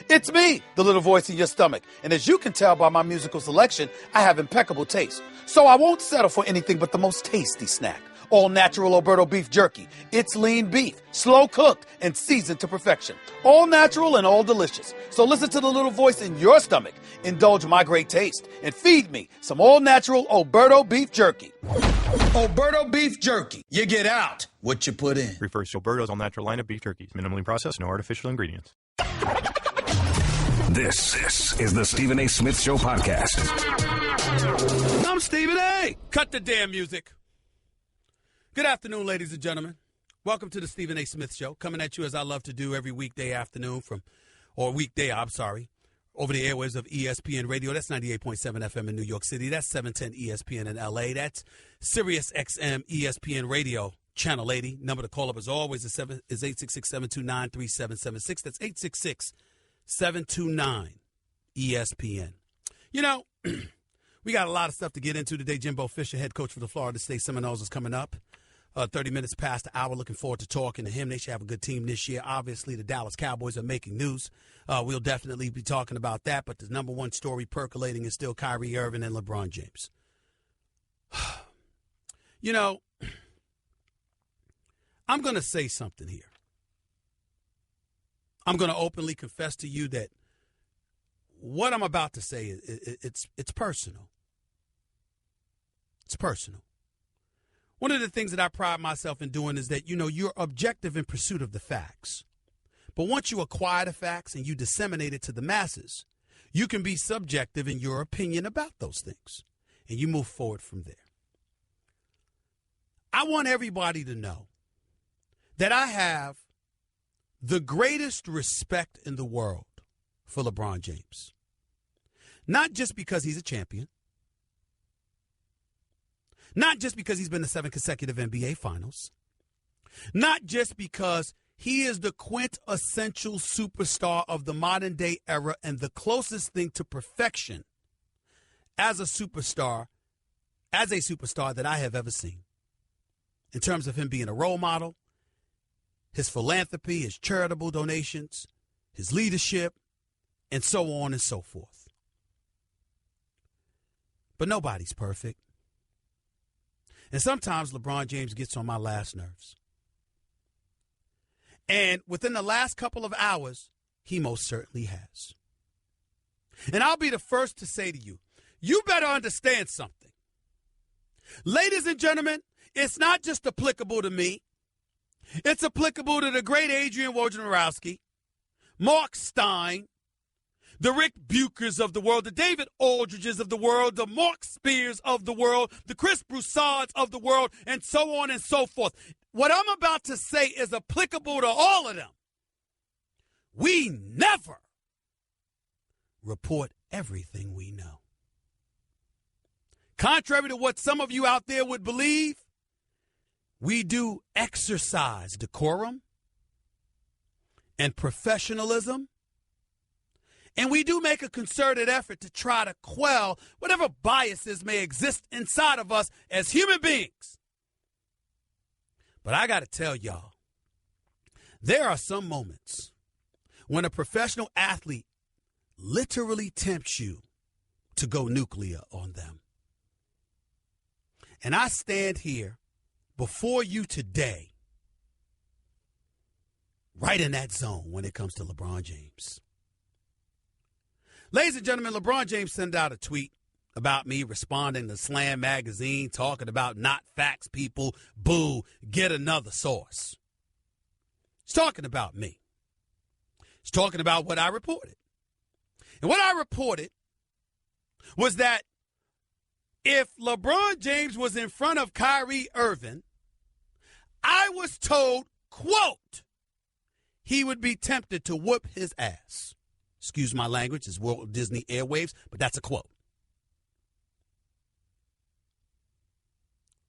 It's me, the little voice in your stomach. And as you can tell by my musical selection, I have impeccable taste. So I won't settle for anything but the most tasty snack. All natural Alberto beef jerky. It's lean beef, slow cooked and seasoned to perfection. All natural and all delicious. So listen to the little voice in your stomach. Indulge my great taste and feed me some all natural Alberto beef jerky. Alberto beef jerky. You get out what you put in. Refers to Alberto's all natural line of beef jerkies. Minimally processed, no artificial ingredients. This is the Stephen A. Smith Show podcast. I'm Stephen A. Cut the damn music. Good afternoon, ladies and gentlemen. Welcome to the Stephen A. Smith Show, coming at you as I love to do every weekday afternoon over the airwaves of ESPN Radio. That's 98.7 FM in New York City. That's 710 ESPN in L.A. That's Sirius XM ESPN Radio, Channel 80. Number to call up as always is 866-729-3776. That's 866-729-ESPN. You know, we got a lot of stuff to get into today. Jimbo Fisher, head coach for the Florida State Seminoles, is coming up. 30 minutes past the hour. Looking forward to talking to him. They should have a good team this year. Obviously, the Dallas Cowboys are making news. We'll definitely be talking about that. But the number one story percolating is still Kyrie Irving and LeBron James. You know, I'm going to say something here. I'm going to openly confess to you that what I'm about to say, it's personal. It's personal. One of the things that I pride myself in doing is that, you know, you're objective in pursuit of the facts. But once you acquire the facts and you disseminate it to the masses, you can be subjective in your opinion about those things. And you move forward from there. I want everybody to know that I have the greatest respect in the world for LeBron James. Not just because he's a champion. Not just because he's been to 7 consecutive NBA finals. Not just because he is the quintessential superstar of the modern day era and the closest thing to perfection as a superstar that I have ever seen. In terms of him being a role model, his philanthropy, his charitable donations, his leadership, and so on and so forth. But nobody's perfect. And sometimes LeBron James gets on my last nerves. And within the last couple of hours, he most certainly has. And I'll be the first to say to you, you better understand something. Ladies and gentlemen, it's not just applicable to me. It's applicable to the great Adrian Wojnarowski, Mark Stein, the Rick Bukers of the world, the David Aldridges of the world, the Mark Spears of the world, the Chris Broussards of the world, and so on and so forth. What I'm about to say is applicable to all of them. We never report everything we know. Contrary to what some of you out there would believe, we do exercise decorum and professionalism. And we do make a concerted effort to try to quell whatever biases may exist inside of us as human beings. But I got to tell y'all, there are some moments when a professional athlete literally tempts you to go nuclear on them. And I stand here before you today, right in that zone when it comes to LeBron James. Ladies and gentlemen, LeBron James sent out a tweet about me responding to Slam magazine, talking about not facts, people, boo, get another source. He's talking about me. He's talking about what I reported. And what I reported was that if LeBron James was in front of Kyrie Irving, I was told, quote, he would be tempted to whoop his ass. Excuse my language, it's Walt Disney Airwaves, but that's a quote.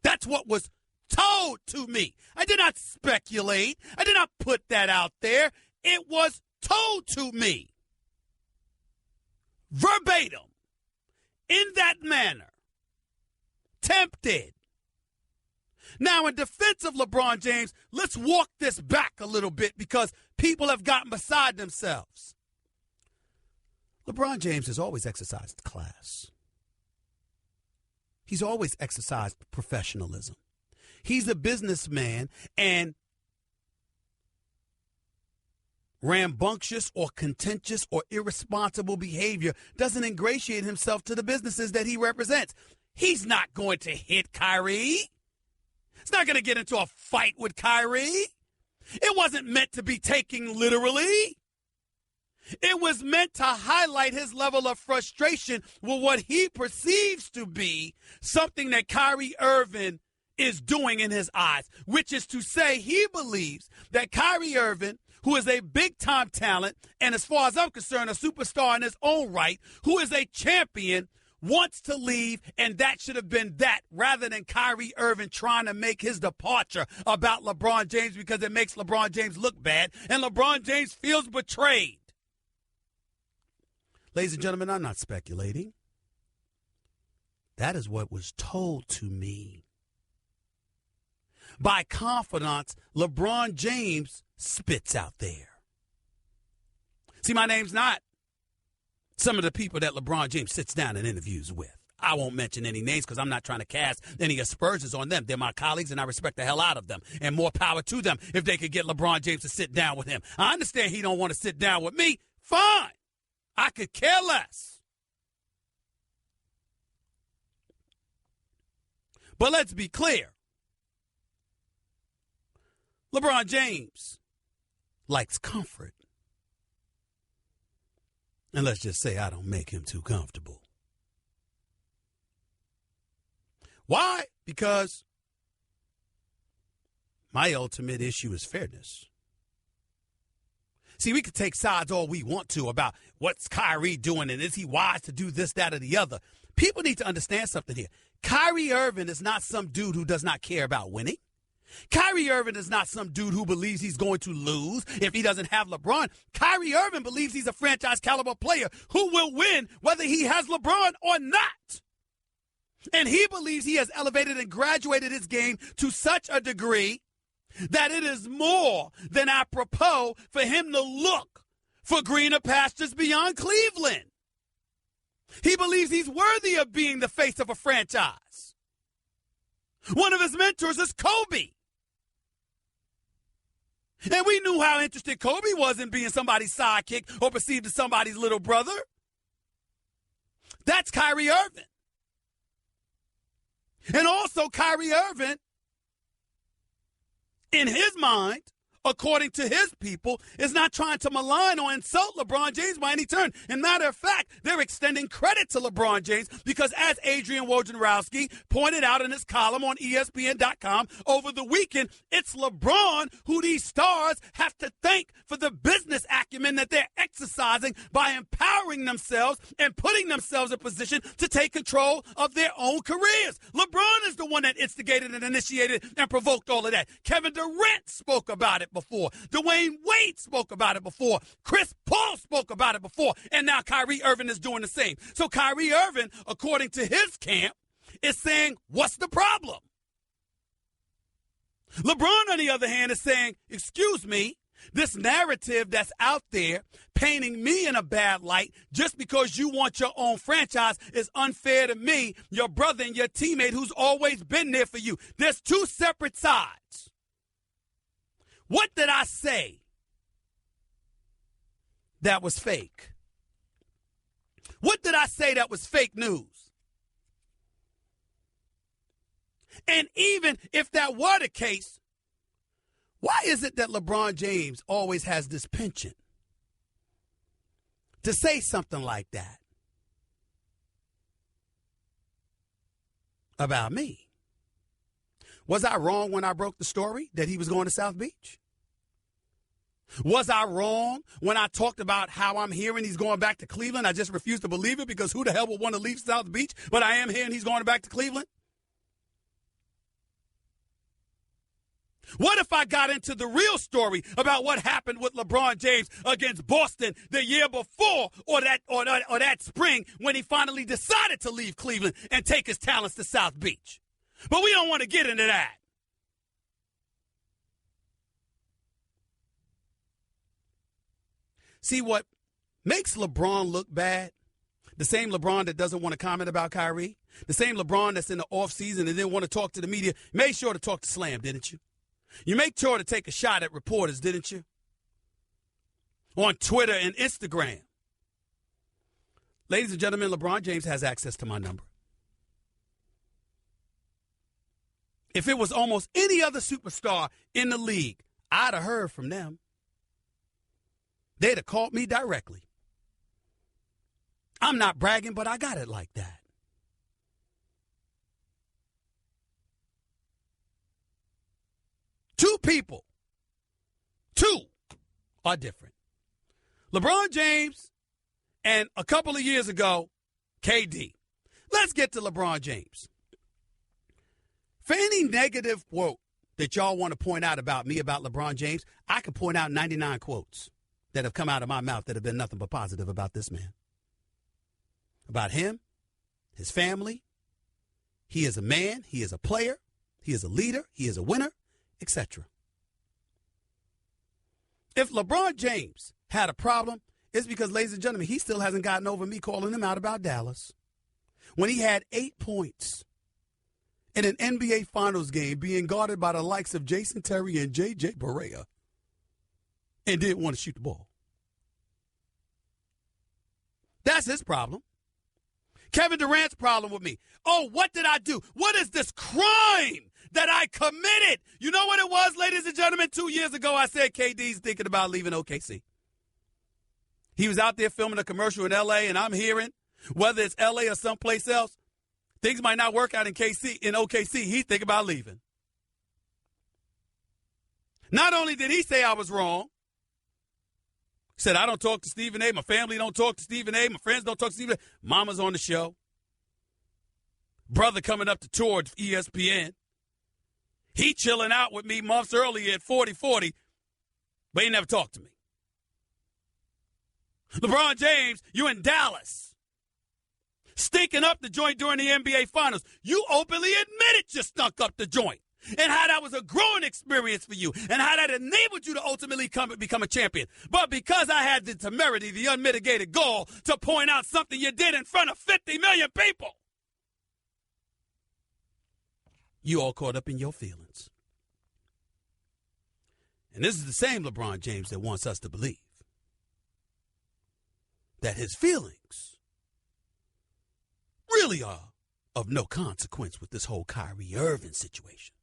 That's what was told to me. I did not speculate. I did not put that out there. It was told to me. Verbatim. In that manner. Tempted. Now, in defense of LeBron James, let's walk this back a little bit because people have gotten beside themselves. LeBron James has always exercised class. He's always exercised professionalism. He's a businessman, and rambunctious or contentious or irresponsible behavior doesn't ingratiate himself to the businesses that he represents. He's not going to hit Kyrie. He's not going to get into a fight with Kyrie. It wasn't meant to be taken literally. It was meant to highlight his level of frustration with what he perceives to be something that Kyrie Irving is doing in his eyes, which is to say he believes that Kyrie Irving, who is a big-time talent and, as far as I'm concerned, a superstar in his own right, who is a champion, wants to leave, and that should have been that, rather than Kyrie Irving trying to make his departure about LeBron James because it makes LeBron James look bad, and LeBron James feels betrayed. Ladies and gentlemen, I'm not speculating. That is what was told to me by confidants LeBron James spits out there. See, my name's not some of the people that LeBron James sits down and interviews with. I won't mention any names because I'm not trying to cast any aspersions on them. They're my colleagues, and I respect the hell out of them. And more power to them if they could get LeBron James to sit down with him. I understand he don't want to sit down with me. Fine. I could care less. But let's be clear. LeBron James likes comfort. And let's just say I don't make him too comfortable. Why? Because my ultimate issue is fairness. See, we could take sides all we want to about what's Kyrie doing and is he wise to do this, that, or the other. People need to understand something here. Kyrie Irving is not some dude who does not care about winning. Kyrie Irving is not some dude who believes he's going to lose if he doesn't have LeBron. Kyrie Irving believes he's a franchise caliber player who will win whether he has LeBron or not. And he believes he has elevated and graduated his game to such a degree that it is more than apropos for him to look for greener pastures beyond Cleveland. He believes he's worthy of being the face of a franchise. One of his mentors is Kobe. And we knew how interested Kobe was in being somebody's sidekick or perceived as somebody's little brother. That's Kyrie Irving. And also Kyrie Irving, in his mind, according to his people, is not trying to malign or insult LeBron James by any turn. And matter of fact, they're extending credit to LeBron James because, as Adrian Wojnarowski pointed out in his column on ESPN.com over the weekend, it's LeBron who these stars have to thank for the business acumen that they're exercising by empowering themselves and putting themselves in position to take control of their own careers. LeBron is the one that instigated and initiated and provoked all of that. Kevin Durant spoke about it before. Dwayne Wade spoke about it before. Chris Paul spoke about it before. And now Kyrie Irving is doing the same. So Kyrie Irving, according to his camp, is saying, what's the problem? LeBron, on the other hand, is saying, excuse me, this narrative that's out there painting me in a bad light just because you want your own franchise is unfair to me, your brother and your teammate who's always been there for you. There's two separate sides. What did I say that was fake? What did I say that was fake news? And even if that were the case, why is it that LeBron James always has this penchant to say something like that about me? Was I wrong when I broke the story that he was going to South Beach? Was I wrong when I talked about how I'm hearing he's going back to Cleveland? I just refuse to believe it because who the hell would want to leave South Beach? But I am hearing he's going back to Cleveland. What if I got into the real story about what happened with LeBron James against Boston the year before or that spring when he finally decided to leave Cleveland and take his talents to South Beach? But we don't want to get into that. See, what makes LeBron look bad, the same LeBron that doesn't want to comment about Kyrie, the same LeBron that's in the offseason and didn't want to talk to the media, made sure to talk to Slam, didn't you? You made sure to take a shot at reporters, didn't you? On Twitter and Instagram. Ladies and gentlemen, LeBron James has access to my number. If it was almost any other superstar in the league, I'd have heard from them. They'd have called me directly. I'm not bragging, but I got it like that. Two people are different. LeBron James and a couple of years ago, KD. Let's get to LeBron James. For any negative quote that y'all want to point out about me, about LeBron James, I could point out 99 quotes that have come out of my mouth that have been nothing but positive about this man. About him, his family. He is a man. He is a player. He is a leader. He is a winner, etc. If LeBron James had a problem, it's because, ladies and gentlemen, he still hasn't gotten over me calling him out about Dallas. When he had 8 points in an NBA Finals game being guarded by the likes of Jason Terry and J.J. Barea and didn't want to shoot the ball. That's his problem. Kevin Durant's problem with me. Oh, what did I do? What is this crime that I committed? You know what it was, ladies and gentlemen? 2 years ago, I said KD's thinking about leaving OKC. He was out there filming a commercial in L.A., and I'm hearing, whether it's L.A. or someplace else, things might not work out in OKC. He's thinking about leaving. Not only did he say I was wrong, he said I don't talk to Stephen A. My family don't talk to Stephen A. My friends don't talk to Stephen A. Mama's on the show. Brother coming up to tour at ESPN. He chilling out with me months earlier at 40-40, but he never talked to me. LeBron James, you in Dallas, stinking up the joint during the NBA Finals. You openly admitted you stunk up the joint and how that was a growing experience for you and how that enabled you to ultimately become a champion. But because I had the temerity, the unmitigated gall to point out something you did in front of 50 million people, you all caught up in your feelings. And this is the same LeBron James that wants us to believe that his feelings really are of no consequence with this whole Kyrie Irving situation.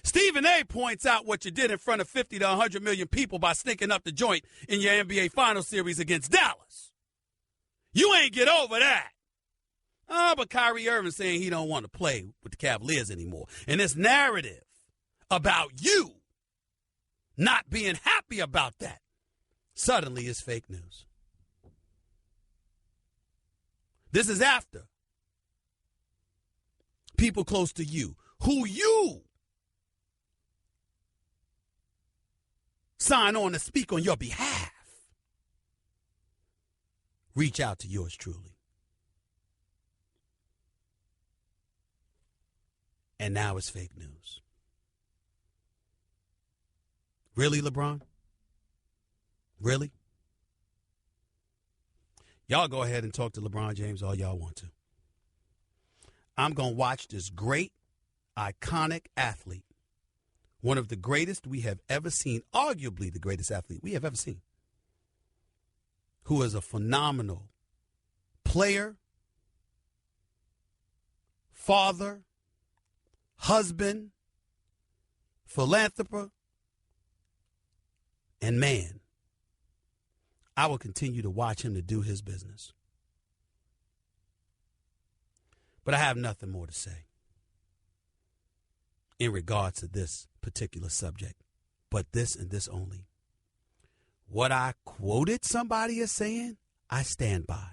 Stephen A. points out what you did in front of 50 to 100 million people by stinking up the joint in your NBA Finals series against Dallas. You ain't get over that. But Kyrie Irving saying he don't want to play with the Cavaliers anymore. And this narrative about you not being happy about that suddenly is fake news. This is after people close to you, who you sign on to speak on your behalf, reach out to yours truly. And now it's fake news. Really, LeBron? Really? Y'all go ahead and talk to LeBron James all y'all want to. I'm going to watch this great, iconic athlete, one of the greatest we have ever seen, arguably the greatest athlete we have ever seen, who is a phenomenal player, father, husband, philanthropist, and man. I will continue to watch him to do his business. But I have nothing more to say in regards to this particular subject, but this and this only. What I quoted somebody as saying, I stand by.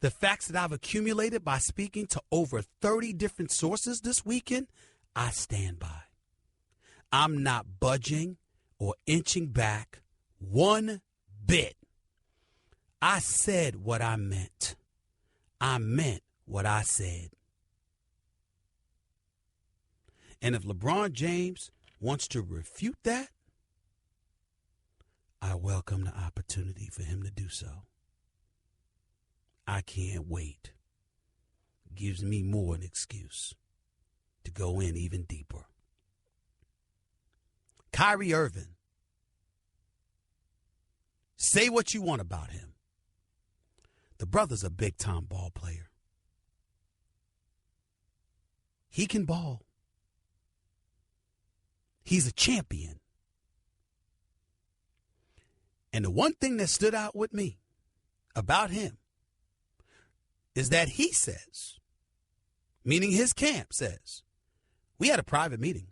The facts that I've accumulated by speaking to over 30 different sources this weekend, I stand by. I'm not budging or inching back one bit. I said what I meant. I meant what I said. And if LeBron James wants to refute that, I welcome the opportunity for him to do so. I can't wait. Gives me more an excuse to go in even deeper. Kyrie Irving. Say what you want about him. The brother's a big-time ball player. He can ball. He's a champion. And the one thing that stood out with me about him is that he says, meaning his camp says, we had a private meeting.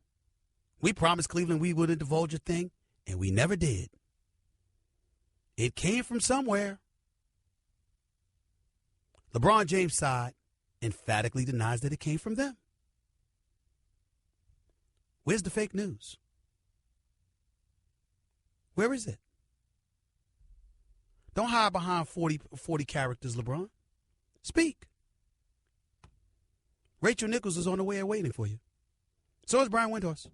We promised Cleveland we wouldn't divulge a thing, and we never did. It came from somewhere. LeBron James' side emphatically denies that it came from them. Where's the fake news? Where is it? Don't hide behind 40 characters, LeBron. Speak. Rachel Nichols is on the way and waiting for you. So is Brian Windhorst.